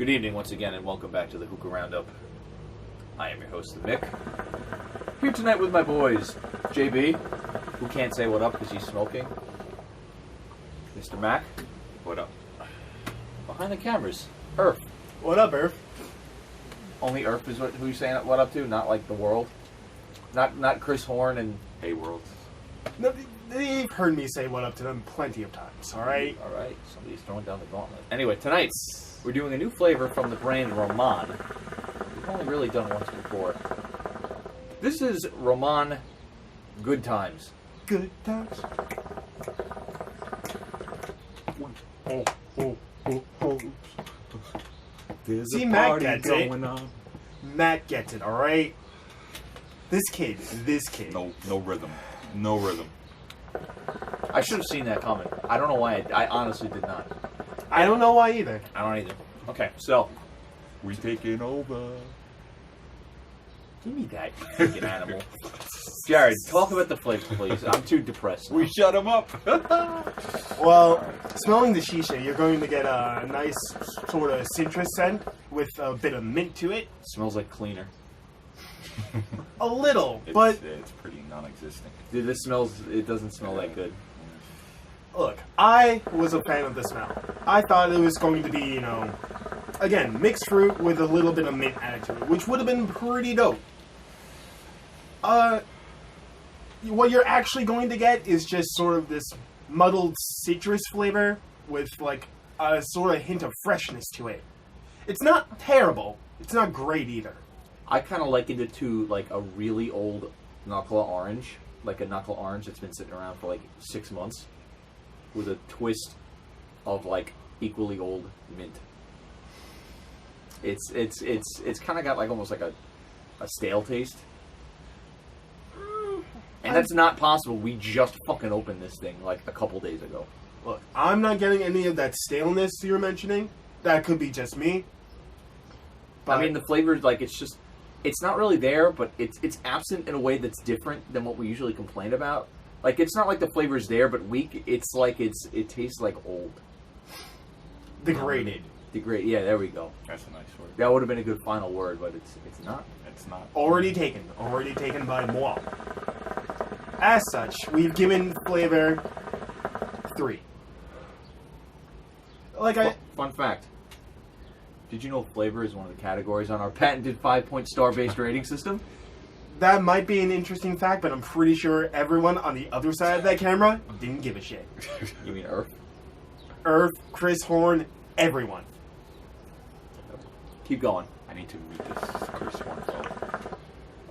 Good evening once again, and welcome back to the Hookah Round Up. I am your host, Mick. Here tonight with my boys, JB, who can't say what up because he's smoking. Mr. Mac, What up? behind the cameras, Earth. What up, Earth? Only Earth is who you're saying what up to, not like the world. Not Chris Horn and... Hey, world. No, they've heard me say what up to them plenty of times, alright? Alright, somebody's throwing down the gauntlet. Anyway, tonight, we're doing a new flavor from the brand Romman. We've only really done once before. This is Romman Good Times. Good times. There's See, a Matt party gets going it. on. Matt gets it, alright? This kid. No rhythm. No rhythm. I should have seen that coming. I don't know why. I honestly did not. I don't know why either. I don't either. Okay, so. We taking over. Give me that, you freaking animal. Jared, talk about the flavor, please. I'm too depressed now. We shut him up. Well, smelling the shisha, you're going to get a nice sort of citrus scent with a bit of mint to it. Smells like cleaner. A little, but It's pretty non-existent. Dude, this smells... It doesn't smell that good. look, I was a fan of the smell. I thought it was going to be, again, mixed fruit with a little bit of mint added to it, which would have been pretty dope. What you're actually going to get is just sort of this muddled citrus flavor with, like, a sort of hint of freshness to it. It's not terrible. It's not great either. I kind of likened it to, like, a really old knuckle orange. Like a knuckle orange that's been sitting around for, like, 6 months. With a twist of, like, equally old mint. It's kind of got, like, almost like a stale taste. And that's not possible. We just fucking opened this thing, like, a couple days ago. Look, I'm not getting any of that staleness you're mentioning. That could be just me. I mean, the flavor, like, it's not really there, but it's absent in a way that's different than what we usually complain about. Like, it's not like the flavor's there, but weak. It's like it tastes like old. Degraded. Degraded. Yeah, there we go. That's a nice word. That would have been a good final word, but it's not. It's not. Already taken by moi. As such, we've given flavor 3. Fun fact. Did you know flavor is one of the categories on our patented 5-point star-based rating system? That might be an interesting fact, but I'm pretty sure everyone on the other side of that camera didn't give a shit. You mean Earth? Earth, Chris Horn, everyone. Keep going. I need to meet this Chris Horn fellow.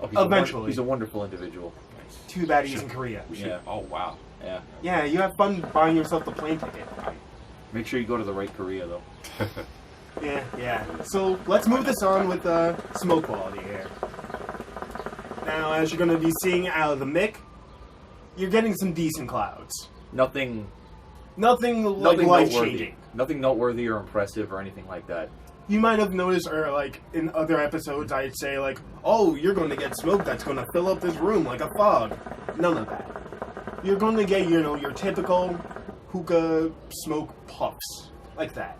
Oh, Eventually. he's a wonderful individual. Nice. Too bad he's in Korea. We should. Yeah. Oh wow. Yeah. Yeah, you have fun buying yourself the plane ticket. Make sure you go to the right Korea, though. Yeah. So let's move this on with smoke quality here. Now, as you're going to be seeing out of the mic, you're getting some decent clouds. Nothing Nothing like noteworthy. life-changing. Nothing noteworthy or impressive or anything like that. You might have noticed, or like in other episodes, I'd say like, "Oh, you're going to get smoke that's going to fill up this room like a fog." None of that. You're going to get, your typical hookah smoke puffs like that.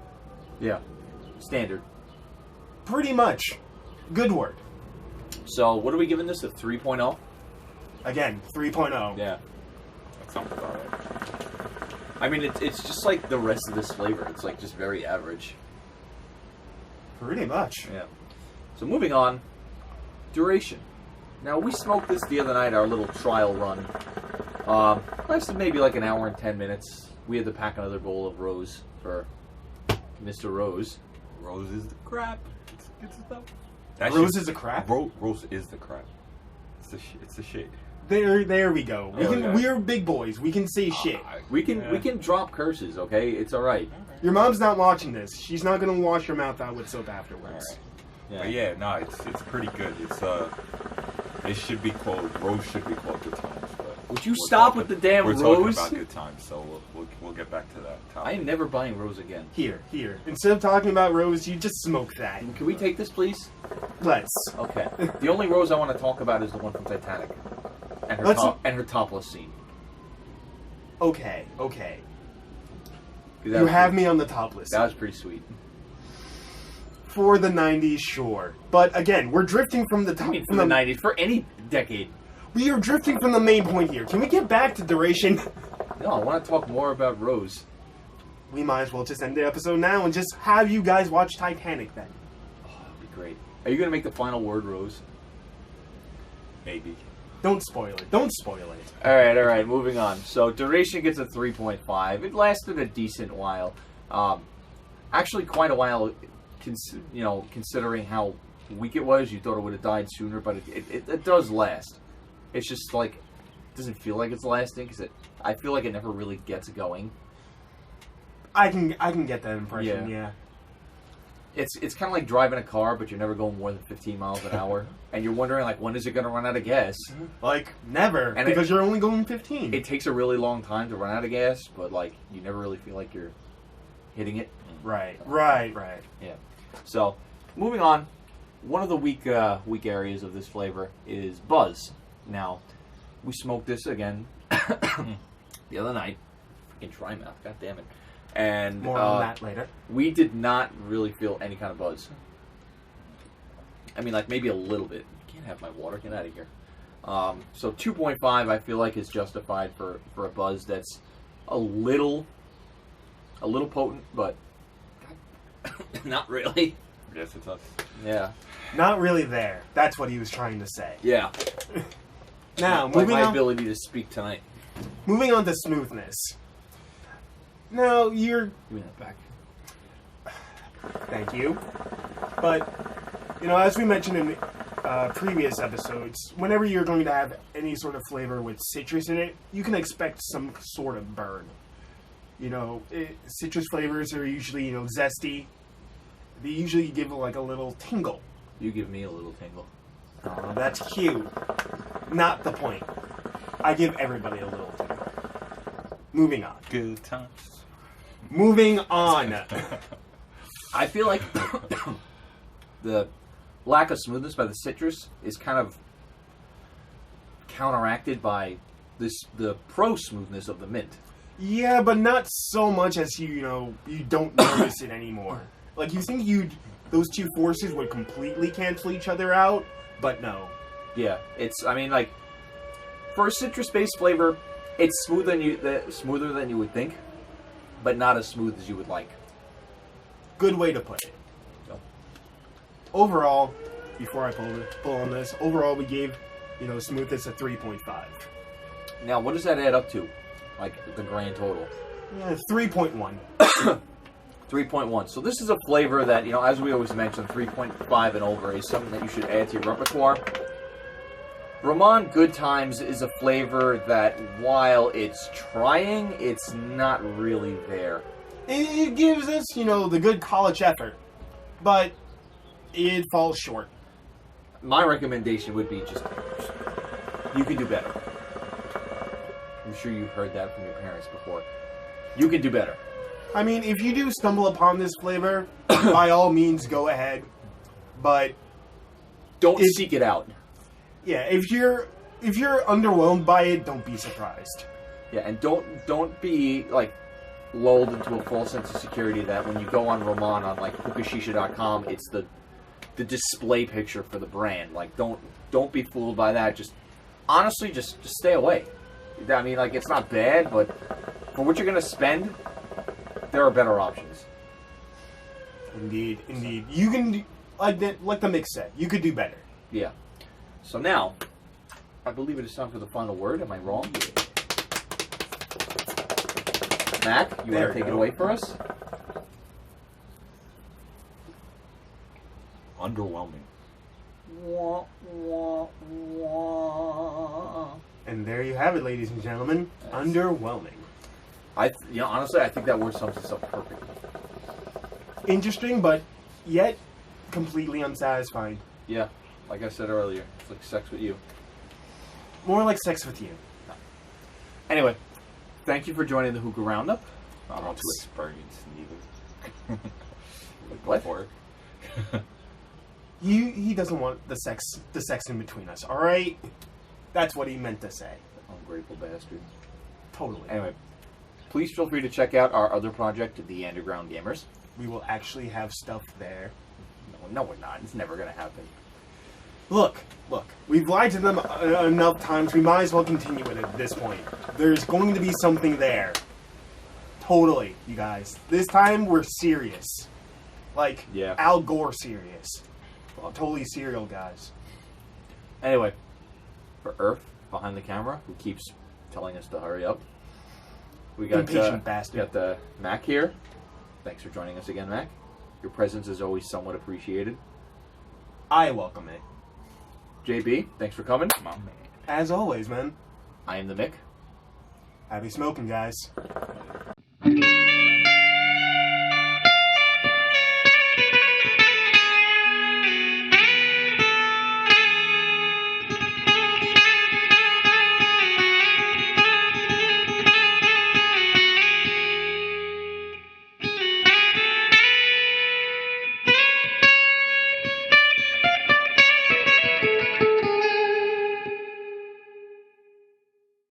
Yeah. Standard. Pretty much. Good word. So, what are we giving this? A 3.0? Again, 3.0. Yeah. That sounds alright. I mean, it's just like the rest of this flavor. It's like just very average. Pretty much. Yeah. So moving on, duration. Now we smoked this the other night, our little trial run. Lasted maybe like an hour and 10 minutes. We had to pack another bowl of Rose for Mr. Rose. Rose is the crap. It's good stuff. Rose is a crap? Rose is the crap. It's the shit. There we go. Yeah. We're big boys. We can say shit. We can drop curses, okay? It's all right. Your mom's not watching this. She's not gonna wash your mouth out with soap afterwards. Alright. Yeah. But yeah, no, it's pretty good. It should be called Rose should be called Good Times. But Would you stop with the damn we're Rose? talking about Good Times, so we'll get back to that topic. I am never buying Rose again. Here. Instead of talking about Rose, you just smoke that. Can we take this, please? Let's. Okay. The only Rose I want to talk about is the one from Titanic, and her topless scene. Okay. That You was have pretty- me on the top list. That was pretty sweet. For the 90s, sure. But again, we're drifting from the I top. mean, from the 90s, for any decade. We are drifting from the main point here. Can we get back to duration? No, I want to talk more about Rose. We might as well just end the episode now and just have you guys watch Titanic then. Oh, that'd be great. Are you going to make the final word, Rose? Maybe. Don't spoil it. Don't spoil it. All right, moving on. So, duration gets a 3.5. It lasted a decent while. Actually, quite a while, considering how weak it was. You thought it would have died sooner, but it does last. It's just like, it doesn't feel like it's lasting, because I feel like it never really gets going. I can get that impression, yeah. It's kind of like driving a car, but you're never going more than 15 miles an hour. And you're wondering, like, when is it going to run out of gas? Like, never, and because you're only going 15. It takes a really long time to run out of gas, but, like, you never really feel like you're hitting it. Right. Yeah. So, moving on, one of the weak areas of this flavor is buzz. Now, we smoked this again the other night. Freaking try mouth, god damn it. And More on that later. We did not really feel any kind of buzz. I mean, like, maybe a little bit. Can't have my water. Get out of here. So 2.5, I feel like, is justified for a buzz that's a little potent, but not really. Yes, it does. Yeah. Not really there. That's what he was trying to say. Yeah. Now, Like moving my on. ability to speak tonight. Moving on to smoothness. Now, you're... Give me that back. Thank you. But, as we mentioned in previous episodes, whenever you're going to have any sort of flavor with citrus in it, you can expect some sort of burn. Citrus flavors are usually, zesty. They usually give like a little tingle. You give me a little tingle. Oh, that's cute. Not the point. I give everybody a little tingle. Moving on. Good times. Moving on. I feel like the lack of smoothness by the citrus is kind of counteracted by the pro smoothness of the mint. Yeah, but not so much as you don't notice it anymore. Like, you think those two forces would completely cancel each other out, but no. Yeah, for a citrus-based flavor, it's smoother than you would think, but not as smooth as you would like. Good way to put it. So. Overall, before I pull on this, overall we gave, smoothness a 3.5. Now, what does that add up to? Like, the grand total? 3.1. 3.1. So this is a flavor that, as we always mention, 3.5 and over is something that you should add to your repertoire. Romman Good Times is a flavor that, while it's trying, it's not really there. It gives us, the good college effort, but it falls short. My recommendation would be just you can do better. I'm sure you've heard that from your parents before. You can do better. I mean, if you do stumble upon this flavor, by all means, go ahead. But don't seek it out. Yeah, if you're underwhelmed by it, don't be surprised. Yeah, and don't be lulled into a false sense of security that when you go on Romman on hookahshisha.com, it's the display picture for the brand. Don't be fooled by that. Just honestly, just stay away. I mean, it's not bad, but for what you're gonna spend, there are better options. Indeed. You can, like the mix said, you could do better. Yeah. So now, I believe it is time for the final word. Am I wrong? Mac, you want to take it away for us? Underwhelming. And there you have it, ladies and gentlemen. Yes. Underwhelming. Honestly, I think that word sums us up perfectly. Interesting, but yet completely unsatisfying. Yeah, like I said earlier, it's like sex with you. More like sex with you. Anyway, thank you for joining the Hookah Round Up. Not to experience neither. What? For He doesn't want the sex in between us, alright? That's what he meant to say. Ungrateful bastard. Totally. Anyway, please feel free to check out our other project, The Underground Gamers. We will actually have stuff there. No, we're not. It's never gonna happen. Look. We've lied to them enough times. We might as well continue it at this point. There's going to be something there. Totally, you guys. This time we're serious. Like, Yeah. Al Gore serious. Totally serial, guys. Anyway, for Earth behind the camera, who keeps telling us to hurry up, we got Impatient bastard. got the Mac here. Thanks for joining us again, Mac. Your presence is always somewhat appreciated. I welcome it. JB, thanks for coming. My man. As always, man. I am the Mick. Happy smoking, guys.